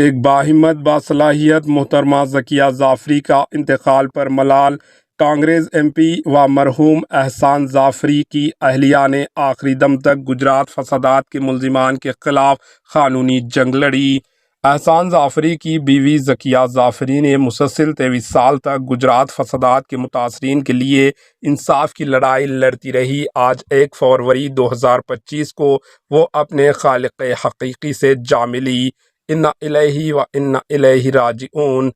ایک باہمت باصلاحیت محترمہ ذکیہ ظافری کا انتقال پر ملال۔ کانگریس ایم پی و مرحوم احسان ظافری کی اہلیہ نے آخری دم تک گجرات فسادات کے ملزمان کے خلاف قانونی جنگ لڑی۔ احسان ظافری کی بیوی ذکیہ ظافری نے مسلسل 23 سال تک گجرات فسادات کے متاثرین کے لیے انصاف کی لڑائی لڑتی رہی۔ آج 1 فروری 2025 کو وہ اپنے خالق حقیقی سے جا ملی۔ انا الیہ و انا الیہ راجعون۔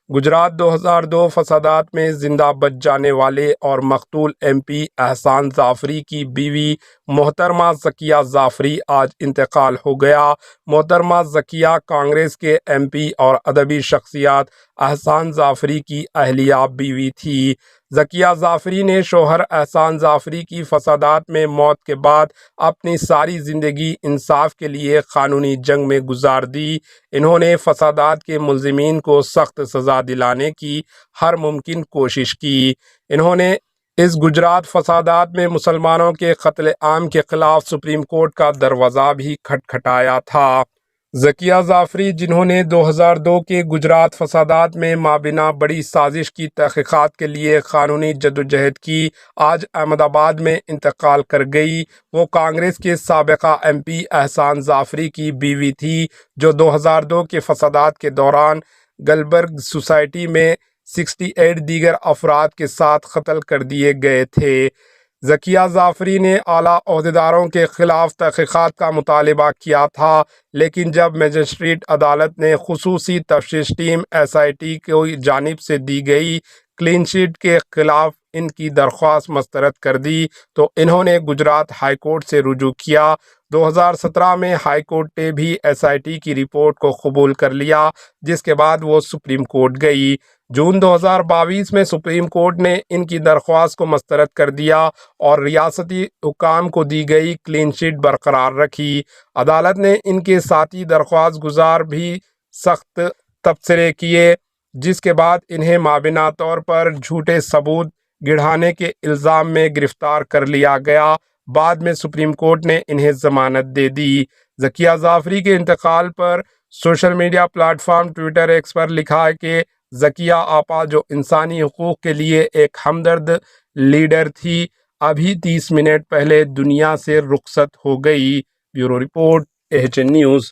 گجرات 2002 فسادات میں زندہ بچ جانے والے اور مقتول ایم پی احسان ظافری کی بیوی محترمہ ذکیہ ظافری آج انتقال ہو گیا۔ محترمہ ذکیہ کانگریس کے ایم پی اور ادبی شخصیت احسان ظافری کی اہلیہ بیوی تھی۔ ذکیہ ظافری نے شوہر احسان ظافری کی فسادات میں موت کے بعد اپنی ساری زندگی انصاف کے لیے قانونی جنگ میں گزار دی۔ انہوں نے فسادات کے ملزمین کو سخت سزا دلانے کی ہر ممکن کوشش کی۔ انہوں نے اس گجرات فسادات میں مسلمانوں کے قتل عام کے خلاف سپریم کورٹ کا دروازہ بھی کھٹکھٹایا تھا۔ ذکیہ ظافری، جنہوں نے 2002 کے گجرات فسادات میں مابینا بڑی سازش کی تحقیقات کے لیے قانونی جدوجہد کی، آج احمد آباد میں انتقال کر گئی۔ وہ کانگریس کے سابقہ ایم پی احسان ظافری کی بیوی تھی، جو 2002 کے فسادات کے دوران گلبرگ سوسائٹی میں 68 دیگر افراد کے ساتھ قتل کر دیے گئے تھے۔ ذکیہ ظافری نے اعلیٰ عہدیداروں کے خلاف تحقیقات کا مطالبہ کیا تھا، لیکن جب مجسٹریٹ عدالت نے خصوصی تفتیش ٹیم SIT کی جانب سے دی گئی کلین چٹ کے خلاف ان کی درخواست مسترد کر دی تو انہوں نے گجرات ہائی کورٹ سے رجوع کیا۔ 2017 میں ہائی کورٹ نے بھی SIT کی رپورٹ کو قبول کر لیا، جس کے بعد وہ سپریم کورٹ گئی۔ جون 2022 میں سپریم کورٹ نے ان کی درخواست کو مسترد کر دیا اور ریاستی حکام کو دی گئی کلین چٹ برقرار رکھی۔ عدالت نے ان کے ساتھی درخواست گزار بھی سخت تبصرے کیے، جس کے بعد انہیں مابینا طور پر جھوٹے ثبوت گڑھانے کے الزام میں گرفتار کر لیا گیا۔ بعد میں سپریم کورٹ نے انہیں ضمانت دے دی۔ ذکیہ ظافری کے انتقال پر social media platform Twitter X پر لکھا ہے کہ ذکیہ آپا، جو انسانی حقوق کے لیے ایک ہمدرد لیڈر تھی، ابھی 30 منٹ پہلے دنیا سے رخصت ہو گئی۔ Bureau report, AHN news.